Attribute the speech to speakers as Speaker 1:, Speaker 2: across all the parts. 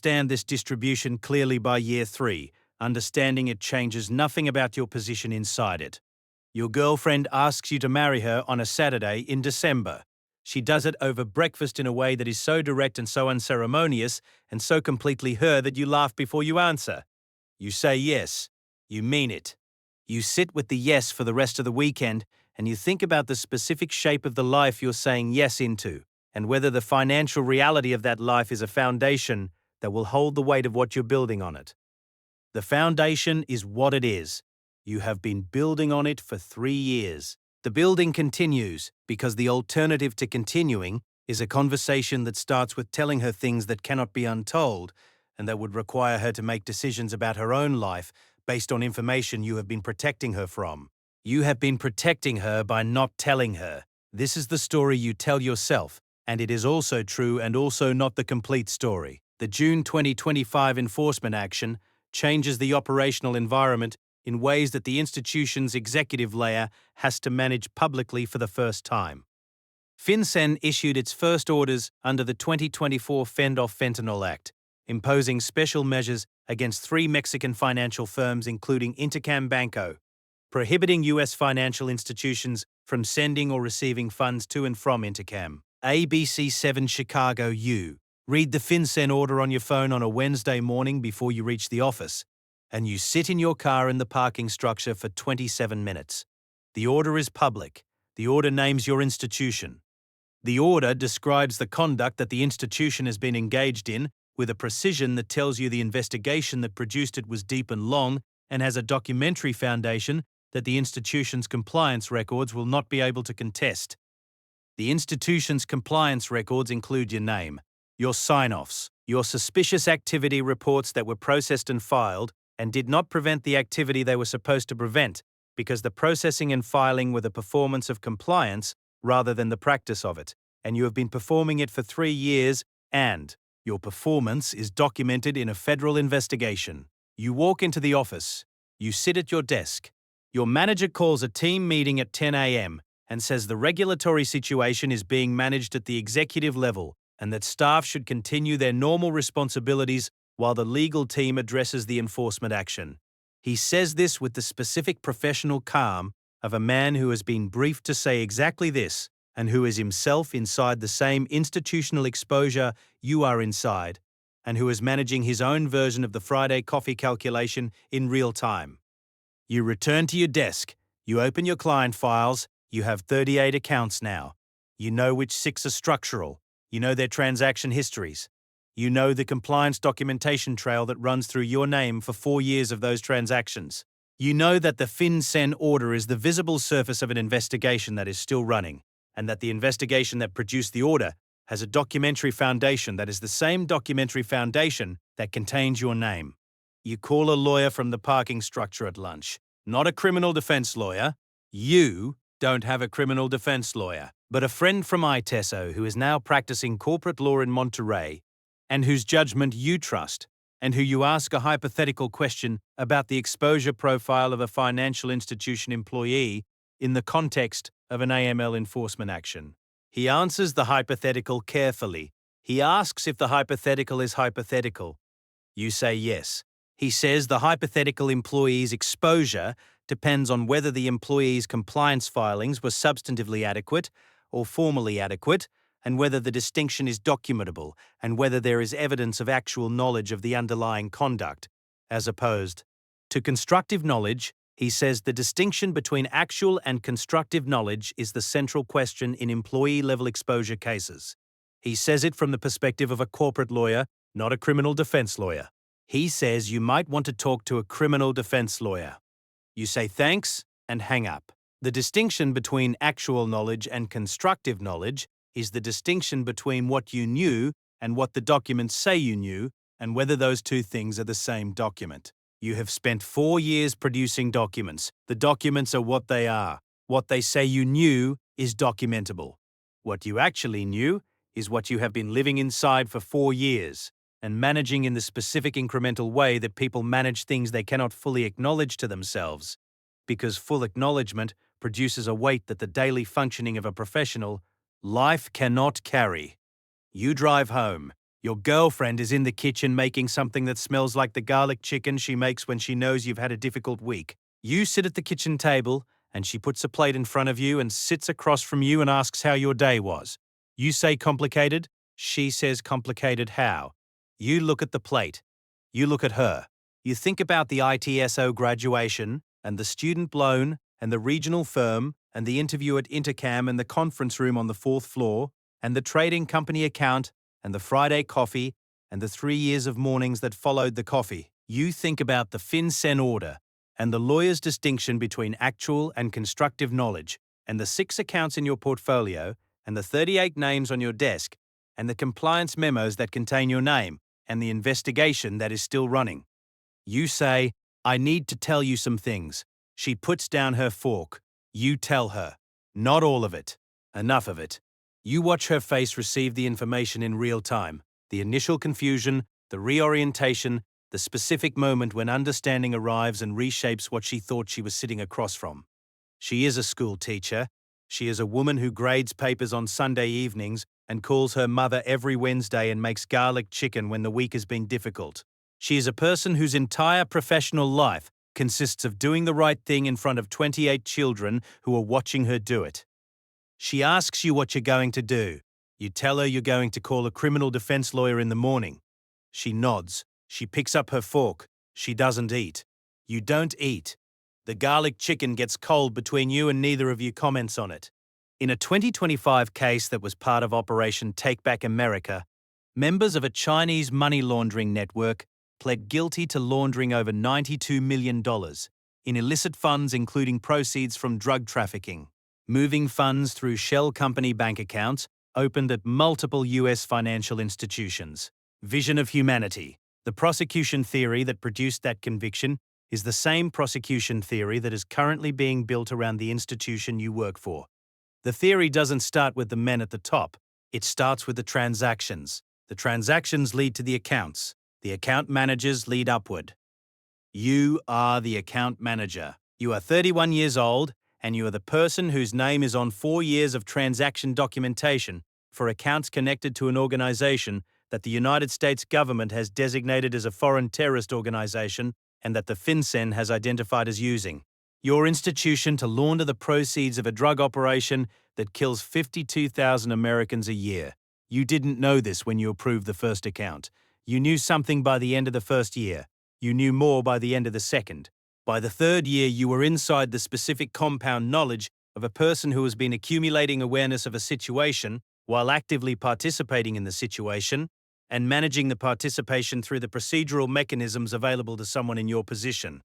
Speaker 1: Understand this distribution clearly by year 3, understanding it changes nothing about your position inside it. Your girlfriend asks you to marry her on a Saturday in December. She does it over breakfast in a way that is so direct and so unceremonious and so completely her that you laugh before you answer. You say yes. You mean it. You sit with the yes for the rest of the weekend and you think about the specific shape of the life you're saying yes into, and whether the financial reality of that life is a foundation that will hold the weight of what you're building on it. The foundation is what it is. You have been building on it for 3 years. The building continues because the alternative to continuing is a conversation that starts with telling her things that cannot be untold and that would require her to make decisions about her own life based on information you have been protecting her from. You have been protecting her by not telling her. This is the story you tell yourself, and it is also true and also not the complete story. The June 2025 enforcement action changes the operational environment in ways that the institution's executive layer has to manage publicly for the first time. FinCEN issued its first orders under the 2024 Fend-Off Fentanyl Act, imposing special measures against 3 Mexican financial firms including Intercam Banco, prohibiting U.S. financial institutions from sending or receiving funds to and from Intercam. ABC7 Chicago U. Read the FinCEN order on your phone on a Wednesday morning before you reach the office, and you sit in your car in the parking structure for 27 minutes. The order is public. The order names your institution. The order describes the conduct that the institution has been engaged in with a precision that tells you the investigation that produced it was deep and long and has a documentary foundation that the institution's compliance records will not be able to contest. The institution's compliance records include your name, your sign-offs, your suspicious activity reports that were processed and filed and did not prevent the activity they were supposed to prevent because the processing and filing were the performance of compliance rather than the practice of it, and you have been performing it for 3 years, and your performance is documented in a federal investigation. You walk into the office. You sit at your desk. Your manager calls a team meeting at 10 a.m. and says the regulatory situation is being managed at the executive level and that staff should continue their normal responsibilities while the legal team addresses the enforcement action. He says this with the specific professional calm of a man who has been briefed to say exactly this and who is himself inside the same institutional exposure you are inside, and who is managing his own version of the Friday coffee calculation in real time. You return to your desk. You open your client files. You have 38 accounts now. You know which 6 are structural. You know their transaction histories. You know the compliance documentation trail that runs through your name for 4 years of those transactions. You know that the FinCEN order is the visible surface of an investigation that is still running, and that the investigation that produced the order has a documentary foundation that is the same documentary foundation that contains your name. You call a lawyer from the parking structure at lunch. Not a criminal defense lawyer. You don't have a criminal defense lawyer, but a friend from ITESO who is now practicing corporate law in Monterey, and whose judgment you trust, and who you ask a hypothetical question about the exposure profile of a financial institution employee in the context of an AML enforcement action. He answers the hypothetical carefully. He asks if the hypothetical is hypothetical. You say yes. He says the hypothetical employee's exposure depends on whether the employee's compliance filings were substantively adequate or formally adequate, and whether the distinction is documentable, and whether there is evidence of actual knowledge of the underlying conduct, as opposed to constructive knowledge. He says the distinction between actual and constructive knowledge is the central question in employee-level exposure cases. He says it from the perspective of a corporate lawyer, not a criminal defense lawyer. He says you might want to talk to a criminal defense lawyer. You say thanks and hang up. The distinction between actual knowledge and constructive knowledge is the distinction between what you knew and what the documents say you knew, and whether those two things are the same document. You have spent 4 years producing documents. The documents are what they are. What they say you knew is documentable. What you actually knew is what you have been living inside for 4 years and managing in the specific incremental way that people manage things they cannot fully acknowledge to themselves, because full acknowledgement produces a weight that the daily functioning of a professional life cannot carry. You drive home. Your girlfriend is in the kitchen making something that smells like the garlic chicken she makes when she knows you've had a difficult week. You sit at the kitchen table, and she puts a plate in front of you and sits across from you and asks how your day was. You say complicated, she says complicated how. You look at the plate. You look at her. You think about the ITSO graduation, and the student loan, and the regional firm, and the interview at Intercam and the conference room on the fourth floor, and the trading company account, and the Friday coffee, and the 3 years of mornings that followed the coffee. You think about the FinCEN order, and the lawyer's distinction between actual and constructive knowledge, and the 6 accounts in your portfolio, and the 38 names on your desk, and the compliance memos that contain your name, and the investigation that is still running. You say, I need to tell you some things. She puts down her fork. You tell her. Not all of it. Enough of it. You watch her face receive the information in real time, the initial confusion, the reorientation, the specific moment when understanding arrives and reshapes what she thought she was sitting across from. She is a school teacher. She is a woman who grades papers on Sunday evenings and calls her mother every Wednesday and makes garlic chicken when the week has been difficult. She is a person whose entire professional life consists of doing the right thing in front of 28 children who are watching her do it. She asks you what you're going to do. You tell her you're going to call a criminal defense lawyer in the morning. She nods. She picks up her fork. She doesn't eat. You don't eat. The garlic chicken gets cold between you and neither of you comments on it. In a 2025 case that was part of Operation Take Back America, members of a Chinese money laundering network pled guilty to laundering over $92 million in illicit funds, including proceeds from drug trafficking, moving funds through shell company bank accounts opened at multiple U.S. financial institutions. Vision of humanity. The prosecution theory that produced that conviction is the same prosecution theory that is currently being built around the institution you work for. The theory doesn't start with the men at the top. It starts with the transactions. The transactions lead to the accounts. The account managers lead upward. You are the account manager. You are 31 years old, and you are the person whose name is on 4 years of transaction documentation for accounts connected to an organization that the United States government has designated as a foreign terrorist organization and that the FinCEN has identified as using your institution to launder the proceeds of a drug operation that kills 52,000 Americans a year. You didn't know this when you approved the first account. You knew something by the end of the first year. You knew more by the end of the second. By the third year, you were inside the specific compound knowledge of a person who has been accumulating awareness of a situation while actively participating in the situation and managing the participation through the procedural mechanisms available to someone in your position.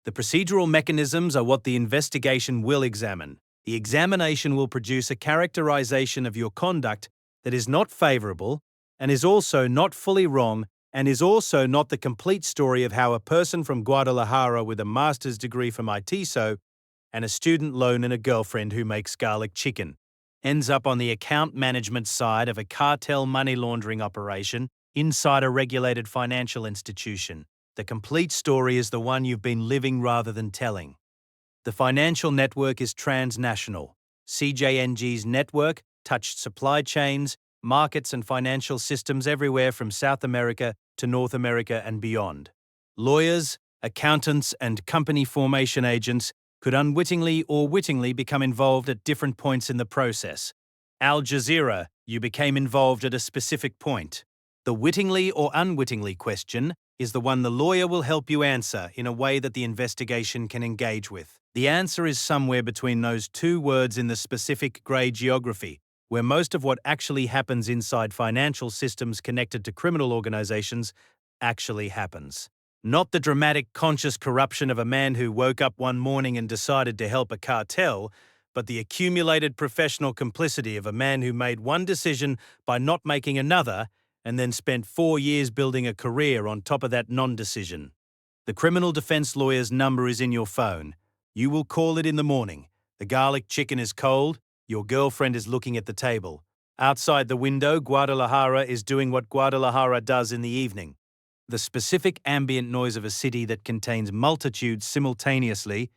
Speaker 1: The procedural mechanisms are what the investigation will examine. The examination will produce a characterization of your conduct that is not favorable and is also not fully wrong and is also not the complete story of how a person from Guadalajara with a master's degree from ITSO and a student loan and a girlfriend who makes garlic chicken ends up on the account management side of a cartel money laundering operation inside a regulated financial institution. The complete story is the one you've been living rather than telling. The financial network is transnational. CJNG's network touched supply chains, markets and financial systems everywhere from South America to North America and beyond. Lawyers, accountants, and company formation agents could unwittingly or wittingly become involved at different points in the process. Al Jazeera, you became involved at a specific point. The wittingly or unwittingly question is the one the lawyer will help you answer in a way that the investigation can engage with. The answer is somewhere between those two words in the specific grey geography, where most of what actually happens inside financial systems connected to criminal organizations actually happens. Not the dramatic conscious corruption of a man who woke up one morning and decided to help a cartel, but the accumulated professional complicity of a man who made one decision by not making another and then spent 4 years building a career on top of that non-decision. The criminal defense lawyer's number is in your phone. You will call it in the morning. The garlic chicken is cold. Your girlfriend is looking at the table. Outside the window, Guadalajara is doing what Guadalajara does in the evening. The specific ambient noise of a city that contains multitudes simultaneously,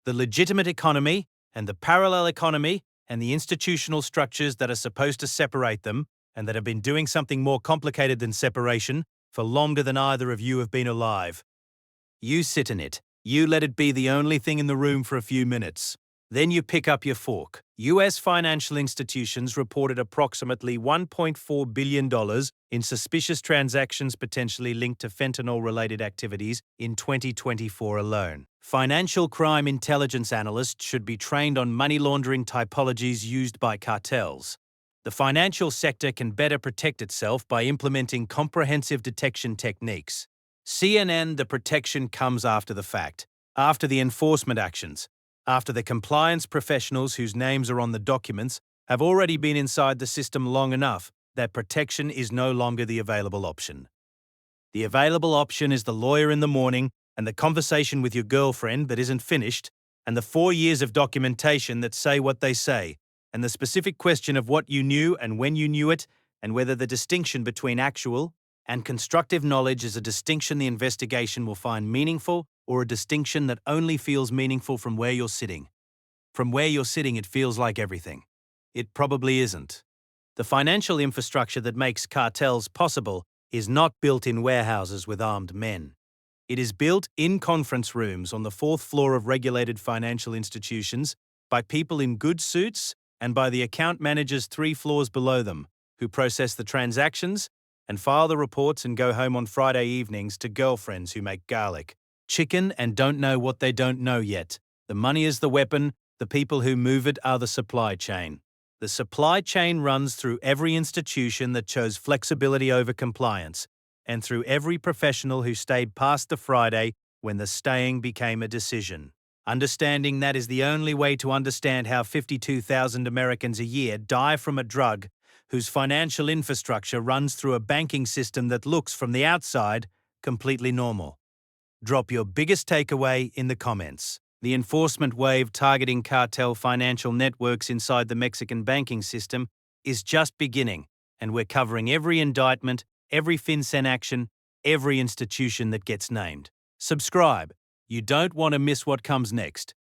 Speaker 1: the legitimate economy and the parallel economy and the institutional structures that are supposed to separate them, and that have been doing something more complicated than separation for longer than either of you have been alive. You sit in it. You let it be the only thing in the room for a few minutes. Then you pick up your fork. US financial institutions reported approximately $1.4 billion in suspicious transactions potentially linked to fentanyl-related activities in 2024 alone. Financial crime intelligence analysts should be trained on money laundering typologies used by cartels. The financial sector can better protect itself by implementing comprehensive detection techniques. CNN, the protection comes after the fact, after the enforcement actions, after the compliance professionals whose names are on the documents have already been inside the system long enough that protection is no longer the available option. The available option is the lawyer in the morning and the conversation with your girlfriend that isn't finished, and the 4 years of documentation that say what they say, and the specific question of what you knew and when you knew it, and whether the distinction between actual and constructive knowledge is a distinction the investigation will find meaningful or a distinction that only feels meaningful from where you're sitting. From where you're sitting, it feels like everything. It probably isn't. The financial infrastructure that makes cartels possible is not built in warehouses with armed men. It is built in conference rooms on the 4th floor of regulated financial institutions by people in good suits and by the account managers 3 floors below them, who process the transactions and file the reports and go home on Friday evenings to girlfriends who make garlic chicken and don't know what they don't know yet. The money is the weapon, the people who move it are the supply chain. The supply chain runs through every institution that chose flexibility over compliance, and through every professional who stayed past the Friday when the staying became a decision. Understanding that is the only way to understand how 52,000 Americans a year die from a drug whose financial infrastructure runs through a banking system that looks, from the outside, completely normal. Drop your biggest takeaway in the comments. The enforcement wave targeting cartel financial networks inside the Mexican banking system is just beginning, and we're covering every indictment, every FinCEN action, every institution that gets named. Subscribe. You don't want to miss what comes next.